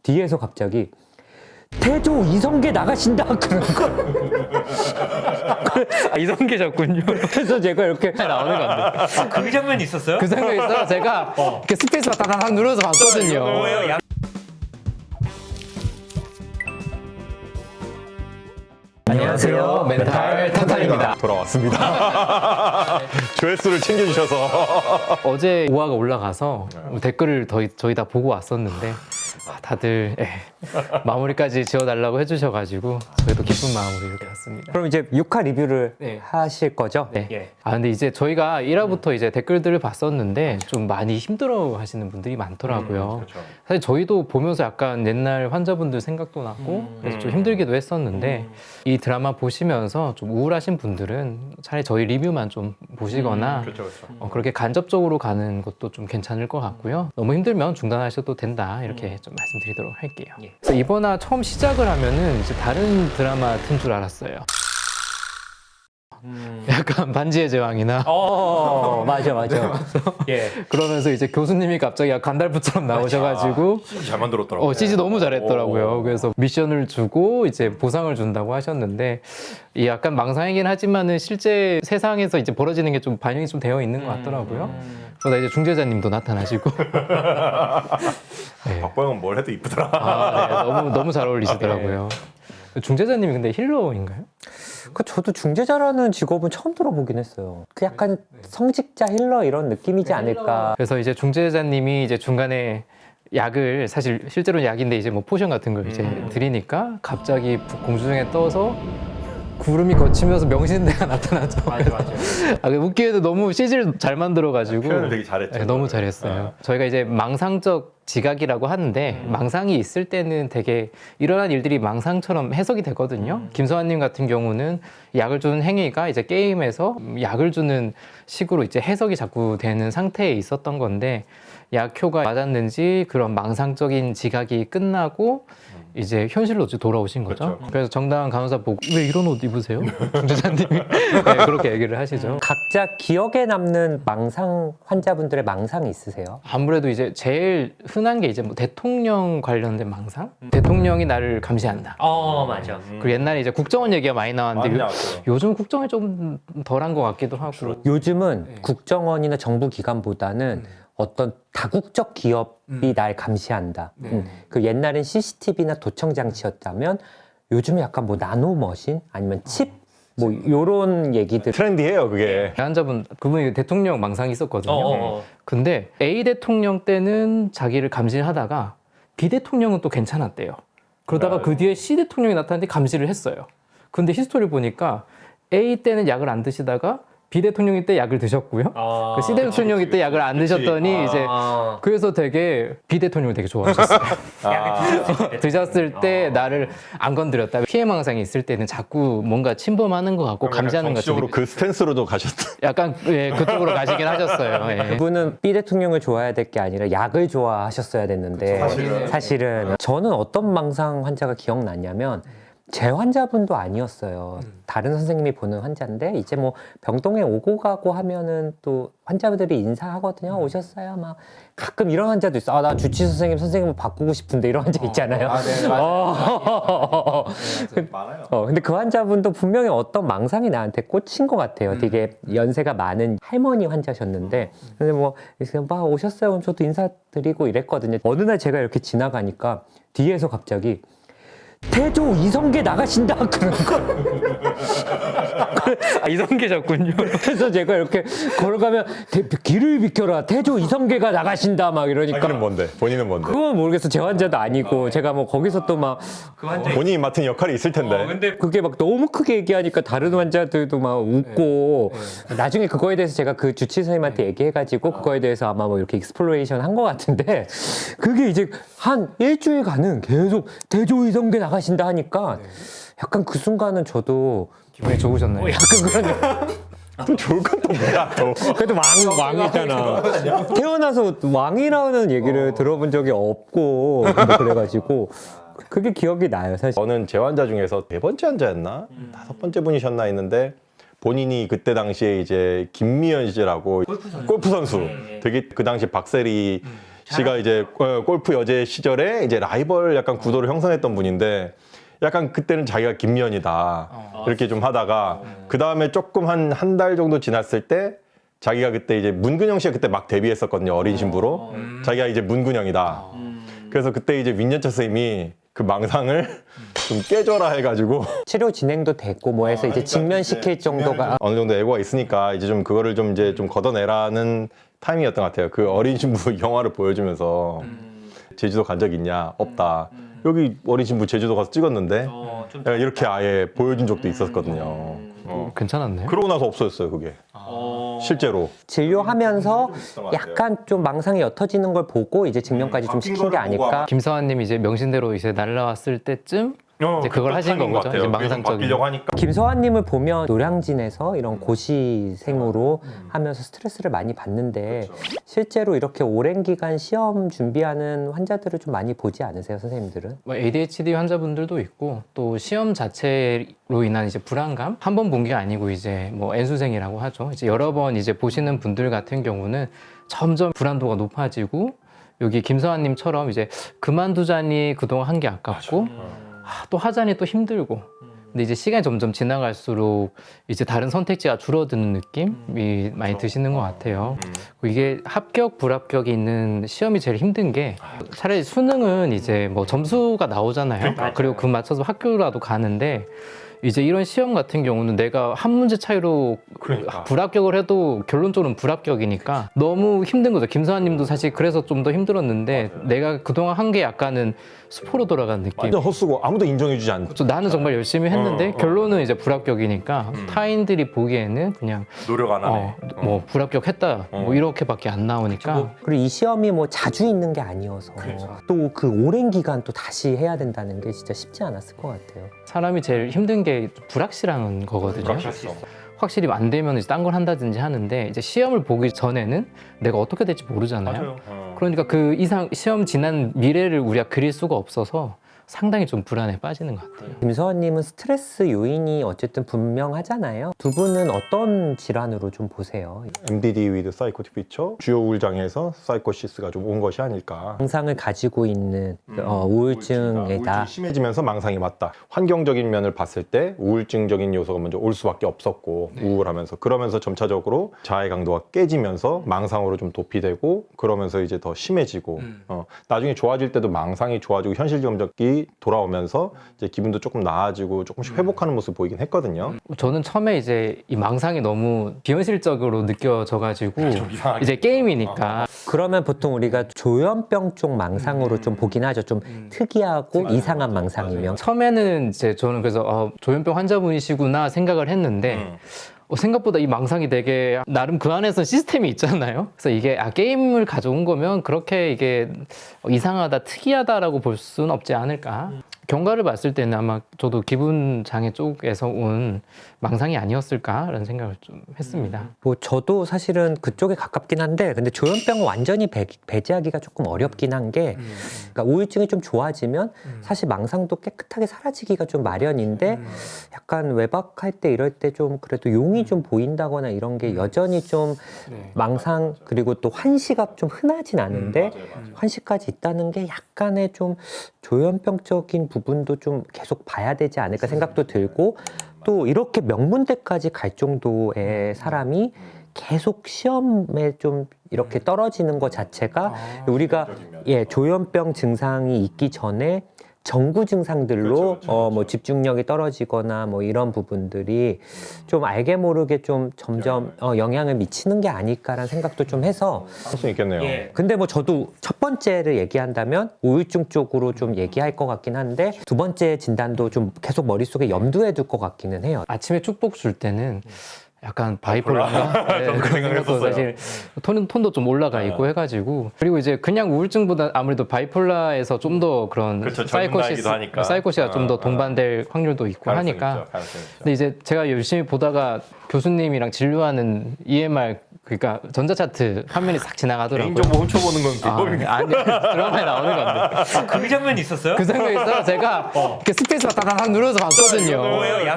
뒤에서 갑자기 태조 이성계 나가신다 그런 거. 아, 이성계셨군요. 그래서 제가 이렇게 나오는 건데. 그 장면이 있었어요? 그 장면이 있어 제가 이렇게 스페이스바 따다닥 눌러서 봤거든요. 뭐예요? 안녕하세요. 멘탈 탄탄입니다. 돌아왔습니다. 조회수를 챙겨주셔서. 어제 5화가 올라가서 댓글을 저희 다 보고 왔었는데 다들 마무리까지 지어달라고 해주셔가지고 저희도 기쁜 마음으로 이렇게 왔습니다. 그럼 이제 6화 리뷰를 네. 하실 거죠? 네. 예. 아 근데 이제 저희가 1화부터 이제 댓글들을 봤었는데 좀 많이 힘들어 하시는 분들이 많더라고요. 그렇죠. 사실 저희도 보면서 약간 옛날 환자분들 생각도 났고 그래서 좀 힘들기도 했었는데 이 드라마 보시면서 좀 우울하신 분들은 차라리 저희 리뷰만 좀 보시거나 그렇죠, 그렇죠. 그렇게 간접적으로 가는 것도 좀 괜찮을 것 같고요. 너무 힘들면 중단하셔도 된다 이렇게 좀 말씀드리도록 할게요. 예. 그래서 이번화 처음 시작을 하면은 이제 다른 드라마 튼 줄 알았어요. 약간 반지의 제왕이나 맞아. 예. 그러면서 이제 교수님이 갑자기 간달프처럼 나오셔가지고 잘 만들었더라고요. CG 너무 잘했더라고요. 오. 그래서 미션을 주고 이제 보상을 준다고 하셨는데 이 약간 망상이긴 하지만은 실제 세상에서 이제 벌어지는 게 좀 반영이 좀 되어 있는 것 같더라고요. 그러다 이제 중재자님도 나타나시고 네. 박보영은 뭘 해도 이쁘더라. 네, 너무 잘 어울리시더라고요. 중재자님이 근데 힐러인가요? 그 저도 중재자라는 직업은 처음 들어보긴 했어요. 그 약간 성직자 힐러 이런 느낌이지 않을까. 그래서 이제 중재자님이 이제 중간에 약을 사실 실제로는 약인데 이제 뭐 포션 같은 걸 이제 드리니까 갑자기 공중에 떠서 구름이 거치면서 명신대가 나타나죠. 맞아. 아, 웃기게도 너무 CG를 잘 만들어가지고 표현을 되게 잘했죠. 네, 너무 잘했어요. 저희가 이제 망상적 지각이라고 하는데 망상이 있을 때는 되게 일어난 일들이 망상처럼 해석이 되거든요. 김서환님 같은 경우는 약을 주는 행위가 이제 게임에서 약을 주는 식으로 이제 해석이 자꾸 되는 상태에 있었던 건데 약효가 맞았는지 그런 망상적인 지각이 끝나고 이제 현실로 이제 돌아오신 거죠. 그렇죠. 그래서 정당한 간호사 보고 왜 이런 옷 입으세요? 중재자님이 네, 그렇게 얘기를 하시죠. 각자 기억에 남는 망상 환자분들의 망상이 있으세요? 아무래도 이제 제일 흔한 게 이제 뭐 대통령 관련된 망상? 대통령이 나를 감시한다. 맞아. 그리고 옛날에 이제 국정원 얘기가 많이 나왔는데 많이 나왔어요. 요즘 국정이 좀 덜한 것 같기도 하고. 요즘은 국정원이나 정부 기관보다는 어떤 다국적 기업이 날 감시한다. 그 옛날엔 CCTV나 도청 장치였다면 요즘은 약간 뭐 나노머신 아니면 칩 뭐 요런 얘기들. 트렌디해요, 그게. 환자분 그분이 대통령 망상이 있었거든요. 어. 근데 A 대통령 때는 자기를 감시하다가 B 대통령은 또 괜찮았대요. 그러다가 그 뒤에 C 대통령이 나타났는데 감시를 했어요. 근데 히스토리를 보니까 A 때는 약을 안 드시다가 B 대통령이 때 약을 드셨고요. 그 C 대통령이 때 약을 안 드셨더니 이제 그래서 되게 B 대통령을 되게 좋아하셨어요. 드셨을 때 나를 안 건드렸다. 피해 망상이 있을 때는 자꾸 뭔가 침범하는 것 같고 감시하는 것 같은 정치적으로 그 스탠스로도 가셨다. 약간 그쪽으로 가시긴 하셨어요. 예. 그분은 B 대통령을 좋아해야 될 게 아니라 약을 좋아하셨어야 됐는데 사실은 저는 어떤 망상 환자가 기억나냐면 제 환자분도 아니었어요. 다른 선생님이 보는 환자인데 이제 뭐 병동에 오고 가고 하면은 또 환자분들이 인사하거든요. 오셨어요? 막 가끔 이런 환자도 있어. 나 주치 선생님을 바꾸고 싶은데 이런 환자 있잖아요. 네, 많아요. 근데 그 환자분도 분명히 어떤 망상이 나한테 꽂힌 것 같아요. 되게 연세가 많은 할머니 환자셨는데 근데 뭐 막 오셨어요? 그럼 저도 인사드리고 이랬거든요. 어느 날 제가 이렇게 지나가니까 뒤에서 갑자기 태조 이성계 나가신다 그런 거. 아, 이성계셨군요. 그래서 제가 이렇게 걸어가면 길을 비켜라 태조 이성계가 나가신다 막 이러니까 본인은 뭔데? 본인은 뭔데? 그건 모르겠어. 제 환자도 아니고 제가 뭐 거기서 또 막 그 환자. 본인이 맡은 역할이 있을 텐데. 근데 그게 막 너무 크게 얘기하니까 다른 환자들도 막 웃고 나중에 그거에 대해서 제가 그 주치 선생님한테 얘기해가지고 그거에 대해서 아마 뭐 이렇게 익스플로레이션 한 것 같은데 그게 이제 한 일주일간은 계속 태조 이성계 나가신다 하니까 약간 그 순간은 저도 기분이 좋으셨나요? 약간 그런 또 좋을 건 또 뭐야, 또. 그래도 왕이잖아. 태어나서 왕이라는 얘기를 들어본 적이 없고 뭐 그래가지고 그게 기억이 나요 사실. 저는 제 환자 중에서 네 번째 환자였나? 다섯 번째 분이셨나 했는데 본인이 그때 당시에 이제 김미연 씨라고 골프 선수. 되게 그 당시 박세리 씨가 이제 골프 여제 시절에 이제 라이벌 약간 구도를 형성했던 분인데 약간 그때는 자기가 김미연이다 이렇게 좀 하다가 그 다음에 조금 한 달 정도 지났을 때 자기가 그때 이제 문근영 씨가 그때 막 데뷔했었거든요. 어린 신부로. 자기가 이제 문근영이다. 그래서 그때 이제 윈년차 선생님이 그 망상을 좀 깨줘라 해가지고 치료 진행도 됐고 뭐 해서 이제 직면시킬 정도가 어느 정도 애고가 있으니까 이제 좀 그거를 좀 이제 좀 걷어내라는 타이밍이었던 것 같아요. 그 어린 신부 영화를 보여주면서 제주도 간 적 있냐? 없다. 여기 어린 신부 제주도 가서 찍었는데 좀 약간 이렇게 아예 보여준 적도 있었거든요. 괜찮았네. 그러고 나서 없어졌어요, 그게. 실제로. 진료하면서 약간 좀 망상이 옅어지는 걸 보고 이제 직면까지 좀 시킨 게 아닐까. 김서환님이 이제 명신대로 이제 날라왔을 때쯤 이제 그걸 하신 거죠. 이제 망상적인. 김서환님을 보면 노량진에서 이런 고시생으로 하면서 스트레스를 많이 받는데 실제로 이렇게 오랜 기간 시험 준비하는 환자들을 좀 많이 보지 않으세요, 선생님들은? 뭐 ADHD 환자분들도 있고 또 시험 자체로 인한 이제 불안감 한 번 본 게 아니고 이제 뭐 N수생이라고 하죠. 이제 여러 번 이제 보시는 분들 같은 경우는 점점 불안도가 높아지고 여기 김서환님처럼 이제 그만두자니 그동안 한 게 아깝고 또 하자니 또 힘들고 근데 이제 시간이 점점 지나갈수록 이제 다른 선택지가 줄어드는 느낌이 많이 드시는 것 같아요. 이게 합격, 불합격이 있는 시험이 제일 힘든 게 차라리 수능은 이제 뭐 점수가 나오잖아요. 그리고 그 맞춰서 학교라도 가는데 이제 이런 시험 같은 경우는 내가 한 문제 차이로 불합격을 해도 결론적으로는 불합격이니까 너무 힘든 거죠. 김서환 님도 사실 그래서 좀 더 힘들었는데 내가 그동안 한 게 약간은 수포로 돌아간 느낌. 완전 헛수고 아무도 인정해주지 않고. 나는 정말 열심히 했는데 결론은 이제 불합격이니까 타인들이 보기에는 그냥 노력 안 뭐 불합격했다 뭐 이렇게밖에 안 나오니까 그리고 이 시험이 뭐 자주 있는 게 아니어서 또 그 오랜 기간 또 다시 해야 된다는 게 진짜 쉽지 않았을 것 같아요. 사람이 제일 힘든 게 불확실한 거거든요. 확실히 안 되면 이제 딴 걸 한다든지 하는데 이제 시험을 보기 전에는 내가 어떻게 될지 모르잖아요. 그러니까 그 이상 시험 지난 미래를 우리가 그릴 수가 없어서 상당히 좀 불안에 빠지는 것 같아요. 김서환님은 스트레스 요인이 어쨌든 분명하잖아요. 두 분은 어떤 질환으로 좀 보세요? MDD with psychotic feature, 주요 우울 장애에서 사이코시스가 좀 온 것이 아닐까. 망상을 가지고 있는 우울증에다 우울증이 심해지면서 망상이 왔다. 환경적인 면을 봤을 때 우울증적인 요소가 먼저 올 수밖에 없었고 우울하면서 그러면서 점차적으로 자해 강도가 깨지면서 망상으로 좀 도피되고 그러면서 이제 더 심해지고 나중에 좋아질 때도 망상이 좋아지고 현실 감정이 돌아오면서 이제 기분도 조금 나아지고 조금씩 회복하는 모습 보이긴 했거든요. 저는 처음에 이제 이 망상이 너무 비현실적으로 느껴져가지고 이제 게임이니까 그러면 보통 우리가 조현병 쪽 망상으로 좀 보긴 하죠. 좀 특이하고 이상한 망상이면. 처음에는 이제 저는 그래서 조현병 환자분이시구나 생각을 했는데 생각보다 이 망상이 되게 나름 그 안에서 시스템이 있잖아요. 그래서 이게 게임을 가져온 거면 그렇게 이게 이상하다, 특이하다라고 볼 수는 없지 않을까. 경과를 봤을 때는 아마 저도 기분 장애 쪽에서 온 망상이 아니었을까라는 생각을 좀 했습니다. 뭐 저도 사실은 그쪽에 가깝긴 한데 근데 조현병은 완전히 배제하기가 조금 어렵긴 한 게 그러니까 우울증이 좀 좋아지면 사실 망상도 깨끗하게 사라지기가 좀 마련인데 약간 외박할 때 이럴 때 좀 그래도 용이 좀 보인다거나 이런 게 여전히 좀 망상 그리고 또 환시가 좀 흔하진 않은데 환시까지 있다는 게 약간의 좀 조현병적인 부분도 좀 계속 봐야 되지 않을까 생각도 들고 또 이렇게 명문대까지 갈 정도의 사람이 계속 시험에 좀 이렇게 떨어지는 것 자체가 우리가 조현병 증상이 있기 전에 정구 증상들로 뭐 집중력이 떨어지거나 뭐 이런 부분들이 좀 알게 모르게 좀 점점 영향을 미치는 게 아닐까라는 생각도 좀 해서 할 수 있겠네요. 근데 뭐 저도 첫 번째를 얘기한다면 우울증 쪽으로 좀 얘기할 것 같긴 한데 두 번째 진단도 좀 계속 머릿속에 염두에 둘 것 같기는 해요. 아침에 축복 줄 때는 약간 바이폴라가 사실 톤도 좀 올라가 있고 해가지고 그리고 이제 그냥 우울증보다 아무래도 바이폴라에서 좀 더 그런 사이코시가 좀 더 동반될 확률도 있고 하니까 근데 이제 제가 열심히 보다가 교수님이랑 진료하는 EMR 그러니까 전자차트 화면이 싹 지나가더라고요. 개인정보 훔쳐보는 건 비법입니다. 아니 드라마에 나오는 건데 그 장면이 있었어요? 그 장면이 있어요. 제가 이렇게 스페이스바 따다닥 눌러서 봤거든요. 뭐예요?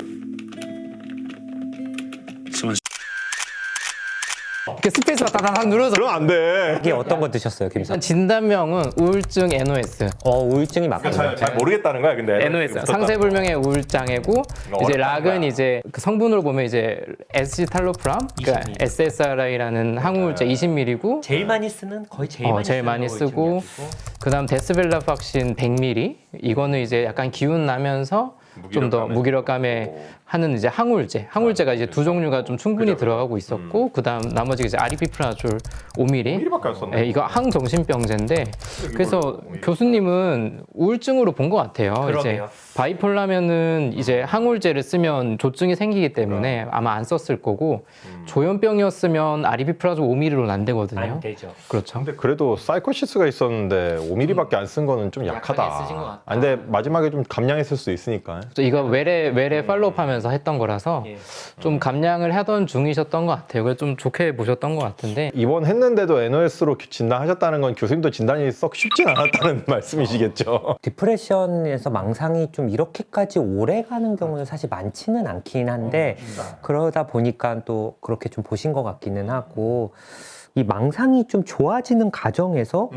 이렇게 이렇게 스페이스바 다다닥 눌러서. 그럼 안 돼. 이게 어떤 거 드셨어요, 김선? 진단명은 우울증 NOS. 우울증이 맞거든요. 잘 모르겠다는 거야, 근데. NOS 상세불명의 우울장애고 이제 락은 이제 그 성분으로 보면 이제 에시탈로프람, 그러니까 20ml. SSRI라는 항우울제 20ml고 제일 많이 쓰는 거의 제일 많이 제일 쓰는 많이 쓰고 우울증이어가지고. 그다음 데스벨라팍신 100ml 이거는 이제 약간 기운 나면서 좀 더 무기력감에 하는 이제 항우울제가 이제 두 종류가 좀 충분히 들어가고 있었고 그다음 나머지 이제 아리피프라졸 5ml 5mm밖에 안 썼네. 이거 항정신병제인데 그래서 교수님은 우울증으로 본 것 같아요. 이제 그러게요. 바이폴라면은 이제 항우울제를 쓰면 조증이 생기기 때문에 아마 안 썼을 거고 조현병이었으면 아리피프라졸 5ml로는 안 되거든요. 안 되죠. 그렇죠. 근데 그래도 사이코시스가 있었는데 5mm밖에 안 쓴 거는 좀 약하다. 약하게 쓰신 것 같다. 근데 마지막에 좀 감량했을 수도 있으니까. 이거 외래 팔로우하면서 했던 거라서 예. 좀 감량을 하던 중이셨던 것 같아요. 그래서 좀 좋게 보셨던 것 같은데 입원했는데도 NOS로 진단하셨다는 건 교수님도 진단이 썩 쉽진 않았다는 말씀이시겠죠. 디프레션에서 망상이 좀 이렇게까지 오래 가는 경우는 사실 많지는 않긴 한데 그러다 보니까 또 그렇게 좀 보신 것 같기는 하고 이 망상이 좀 좋아지는 과정에서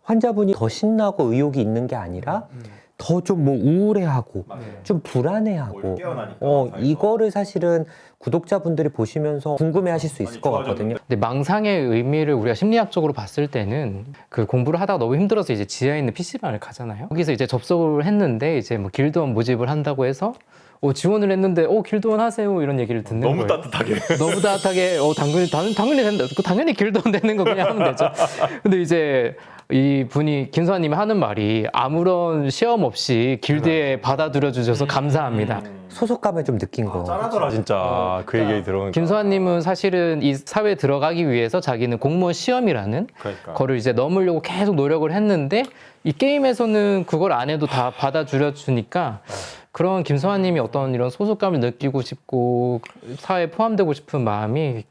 환자분이 더 신나고 의욕이 있는 게 아니라 더 좀 뭐 우울해하고 좀 불안해하고 이거를 사실은 구독자분들이 보시면서 궁금해하실 수 있을 것 같거든요. 근데 망상의 의미를 우리가 심리학적으로 봤을 때는 그 공부를 하다가 너무 힘들어서 이제 지하에 있는 PC방을 가잖아요. 거기서 이제 접속을 했는데 이제 뭐 길드원 모집을 한다고 해서 지원을 했는데 길드원 하세요 이런 얘기를 듣는 거예요. 따뜻하게. 너무 따뜻하게 당연히 된다. 당연히 길드원 되는 거 그냥 하면 되죠. 근데 이제 이 분이 김수환님이 하는 말이 아무런 시험 없이 길드에 받아들여 주셔서 감사합니다. 소속감을 좀 느낀 거. 짠하더라 진짜 그 얘기 들어보니까. 김수환님은 사실은 이 사회에 들어가기 위해서 자기는 공무원 시험이라는 그러니까. 거를 이제 넘으려고 계속 노력을 했는데 이 게임에서는 그걸 안 해도 다 받아들여 주니까 그런 김수환님이 어떤 이런 소속감을 느끼고 싶고 사회에 포함되고 싶은 마음이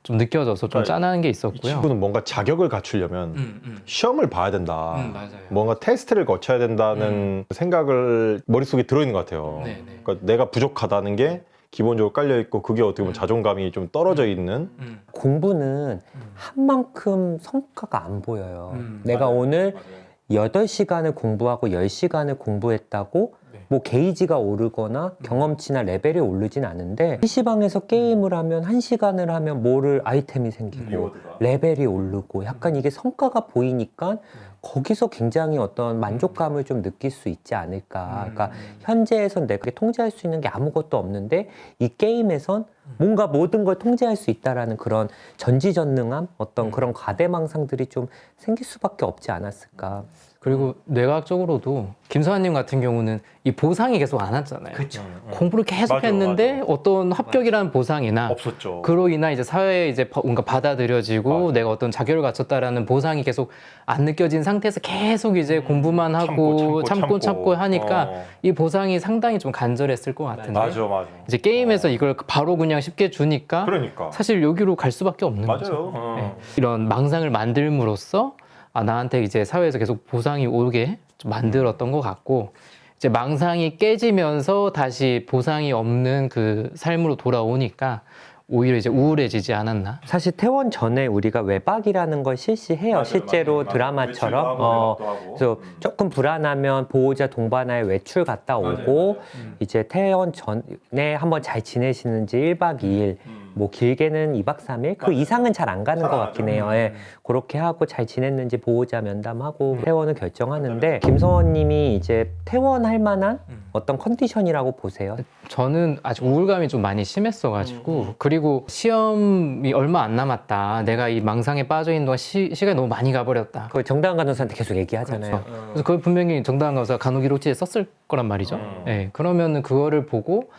좀 느껴져서 좀 그러니까 짠한 게 이 있었고요. 친구는 뭔가 자격을 갖추려면 시험을 봐야 된다. 맞아요. 뭔가 테스트를 거쳐야 된다는 생각을 머릿속에 들어있는 것 같아요. 네네. 그러니까 내가 부족하다는 게 기본적으로 깔려 있고 그게 어떻게 보면 자존감이 좀 떨어져 있는 공부는 한 만큼 성과가 안 보여요. 내가 맞아요. 오늘 8시간을 공부하고 10시간을 공부했다고 뭐 게이지가 오르거나 경험치나 레벨이 오르진 않은데 PC방에서 게임을 하면 1시간을 하면 뭐를 아이템이 생기고 레벨이 오르고 약간 이게 성과가 보이니까 거기서 굉장히 어떤 만족감을 좀 느낄 수 있지 않을까. 그러니까 현재에선 내가 통제할 수 있는 게 아무것도 없는데 이 게임에선 뭔가 모든 걸 통제할 수 있다라는 그런 전지전능함, 어떤 그런 과대망상들이 좀 생길 수밖에 없지 않았을까. 그리고 뇌과학적으로도 김수환님 같은 경우는 이 보상이 계속 안 왔잖아요. 그렇죠. 공부를 계속 맞아, 했는데 맞아. 어떤 합격이라는 보상이나 없었죠. 그로 인한 이제 사회에 이제 뭔가 받아들여지고 맞아. 내가 어떤 자격을 갖췄다라는 보상이 계속 안 느껴진 상태에서 계속 이제 공부만 하고 참고 하니까 이 보상이 상당히 좀 간절했을 것 같은데 맞아. 이제 게임에서 이걸 바로 그냥 쉽게 주니까 그러니까. 사실 여기로 갈 수밖에 없는 거죠. 맞아요. 네. 이런 망상을 만들므로써 나한테 이제 사회에서 계속 보상이 오게 좀 만들었던 것 같고 이제 망상이 깨지면서 다시 보상이 없는 그 삶으로 돌아오니까 오히려 이제 우울해지지 않았나. 사실 퇴원 전에 우리가 외박이라는 걸 실시해요. 실제로 드라마처럼. 그래서 조금 불안하면 보호자 동반하에 외출 갔다 오고 이제 퇴원 전에 한번 잘 지내시는지 1박 2일 뭐 길게는 2박 3일 그 이상은 잘 안 가는 것 같긴 해요. 예. 그렇게 하고 잘 지냈는지 보호자 면담하고 퇴원을 결정하는데 김서원님이 이제 퇴원할 만한 어떤 컨디션이라고 보세요? 저는 아직 우울감이 좀 많이 심했어가지고 그리고 시험이 얼마 안 남았다. 내가 이 망상에 빠져 있는 동안 시간이 너무 많이 가버렸다. 그걸 정다은 간호사한테 계속 얘기하잖아요. 그래서 그걸 분명히 정다은 간호사가 간호기록지에 썼을 거란 말이죠. 네, 그러면은 그거를 보고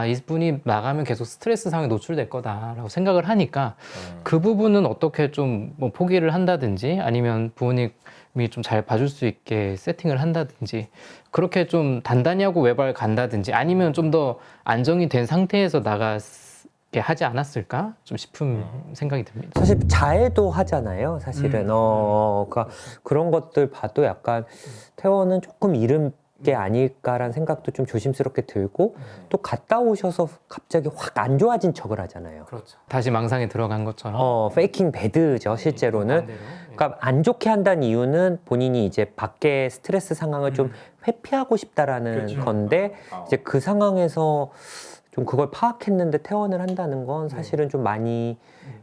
이분이 나가면 계속 스트레스 상에 노출될 거다라고 생각을 하니까 그 부분은 어떻게 좀 뭐 포기를 한다든지 아니면 부모님이 좀 잘 봐줄 수 있게 세팅을 한다든지 그렇게 좀 단단히 하고 외발 간다든지 아니면 좀 더 안정이 된 상태에서 나가게 하지 않았을까 좀 싶은 생각이 듭니다. 사실 자해도 하잖아요. 사실은 그러니까 그런 것들 봐도 약간 퇴원은 조금 이른 게 아닐까라는 생각도 좀 조심스럽게 들고 또 갔다 오셔서 갑자기 확 안 좋아진 척을 하잖아요. 그렇죠. 다시 망상에 들어간 것처럼. 페이킹 배드죠, 실제로는. 반대로. 그러니까 안 좋게 한다는 이유는 본인이 이제 밖에 스트레스 상황을 좀 회피하고 싶다라는 건데 이제 그 상황에서 좀 그걸 파악했는데 퇴원을 한다는 건 사실은 좀 많이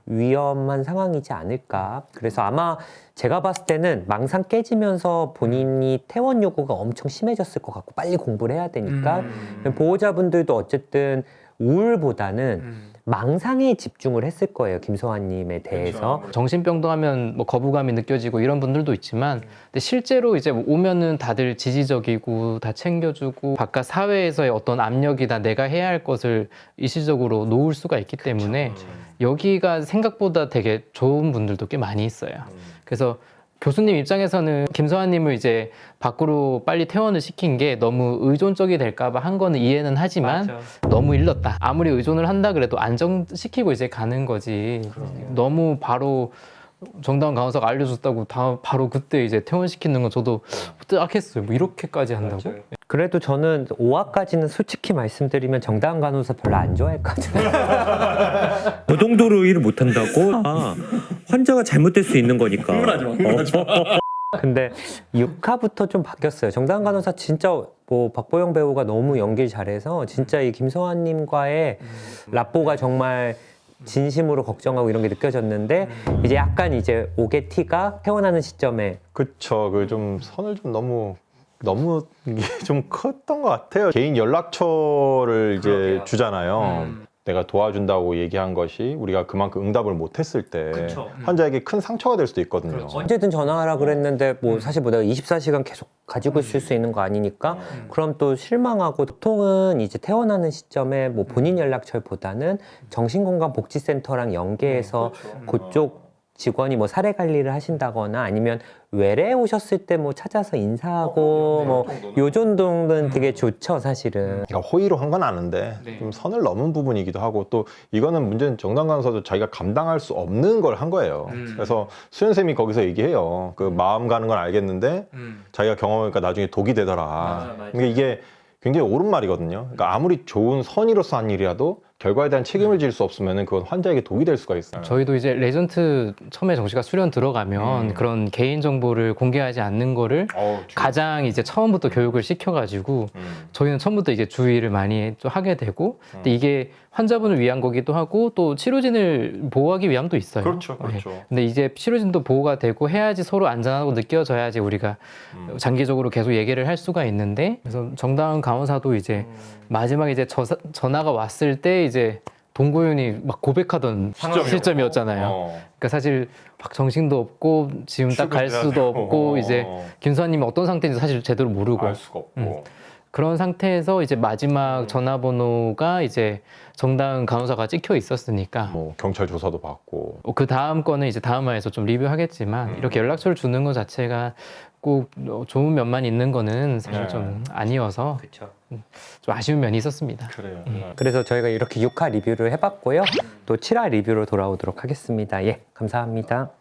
위험한 상황이지 않을까. 그래서 아마 제가 봤을 때는 망상 깨지면서 본인이 퇴원 요구가 엄청 심해졌을 것 같고 빨리 공부를 해야 되니까 보호자분들도 어쨌든 우울보다는 망상에 집중을 했을 거예요, 김소환님에 대해서. 정신병도 하면 뭐 거부감이 느껴지고 이런 분들도 있지만 근데 실제로 이제 오면은 다들 지지적이고 다 챙겨주고 바깥 사회에서의 어떤 압력이나 내가 해야 할 것을 일시적으로 놓을 수가 있기 때문에 여기가 생각보다 되게 좋은 분들도 꽤 많이 있어요. 그래서 교수님 입장에서는 김서환님을 이제 밖으로 빨리 퇴원을 시킨 게 너무 의존적이 될까봐 한 거는 이해는 하지만 너무 일렀다. 아무리 의존을 한다 그래도 안정시키고 이제 가는 거지. 너무 바로 정다운 간호사가 알려줬다고 바로 그때 이제 퇴원시키는 건 저도 뜨악했어요. 뭐 이렇게까지 한다고? 그래도 저는 5화까지는 솔직히 말씀드리면 정다은 간호사 별로 안 좋아했거든요. 그 정도로 일을 못한다고? 환자가 잘못될 수 있는 거니까. 근데 6화부터 좀 바뀌었어요. 정다은 간호사 진짜 뭐 박보영 배우가 너무 연기를 잘해서 진짜 이 김소환님과의 라뽀가 정말 진심으로 걱정하고 이런 게 느껴졌는데 이제 약간 이제 오게티가 퇴원하는 시점에 그쵸. 그 좀 선을 좀 너무 이게 좀 컸던 것 같아요. 개인 연락처를 이제 주잖아요. 내가 도와준다고 얘기한 것이 우리가 그만큼 응답을 못했을 때 환자에게 큰 상처가 될 수도 있거든요. 언제든 전화하라 그랬는데 뭐 사실 뭐 내가 24시간 계속 가지고 있을 수 있는 거 아니니까 그럼 또 실망하고 보통은 이제 퇴원하는 시점에 뭐 본인 연락처보다는 정신건강복지센터랑 연계해서 그쪽 직원이 뭐 사례 관리를 하신다거나 아니면 외래 오셨을 때 뭐 찾아서 인사하고 뭐 요 정도는 되게 좋죠, 사실은. 그러니까 호의로 한 건 아는데 좀 선을 넘은 부분이기도 하고 또 이거는 문제는 정당 간호사도 자기가 감당할 수 없는 걸 한 거예요. 그래서 수현 쌤이 거기서 얘기해요. 그 마음 가는 건 알겠는데 자기가 경험하니까 나중에 독이 되더라. 그러니까 이게 굉장히 옳은 말이거든요. 그러니까 아무리 좋은 선의로서 한 일이라도 결과에 대한 책임을 질 수 없으면 그건 환자에게 독이 될 수가 있어요. 저희도 이제 레전트 처음에 정시가 수련 들어가면 그런 개인 정보를 공개하지 않는 거를 가장 이제 처음부터 교육을 시켜가지고 저희는 처음부터 이제 주의를 많이 좀 하게 되고 근데 이게 환자분을 위한 거기도 하고 또 치료진을 보호하기 위함도 있어요. 그렇죠. 근데 이제 치료진도 보호가 되고 해야지 서로 안전하고 느껴져야지 우리가 장기적으로 계속 얘기를 할 수가 있는데 그래서 정다은 간호사도 이제 마지막에 이제 전화가 왔을 때 이제 동고윤이 막 고백하던 시점이었잖아요. 그러니까 사실 막 정신도 없고 지금 딱 갈 수도 없고 이제 김수환님이 어떤 상태인지 사실 제대로 모르고 알 수가 없고 그런 상태에서 이제 마지막 전화번호가 이제 정다은 간호사가 찍혀 있었으니까 뭐 경찰 조사도 받고 그 다음 거는 이제 다음 화에서 좀 리뷰하겠지만 이렇게 연락처를 주는 것 자체가 꼭 좋은 면만 있는 거는 사실 좀 아니어서 좀 아쉬운 면이 있었습니다. 그래요. 그래서 저희가 이렇게 6화 리뷰를 해봤고요. 또 7화 리뷰로 돌아오도록 하겠습니다. 예, 감사합니다.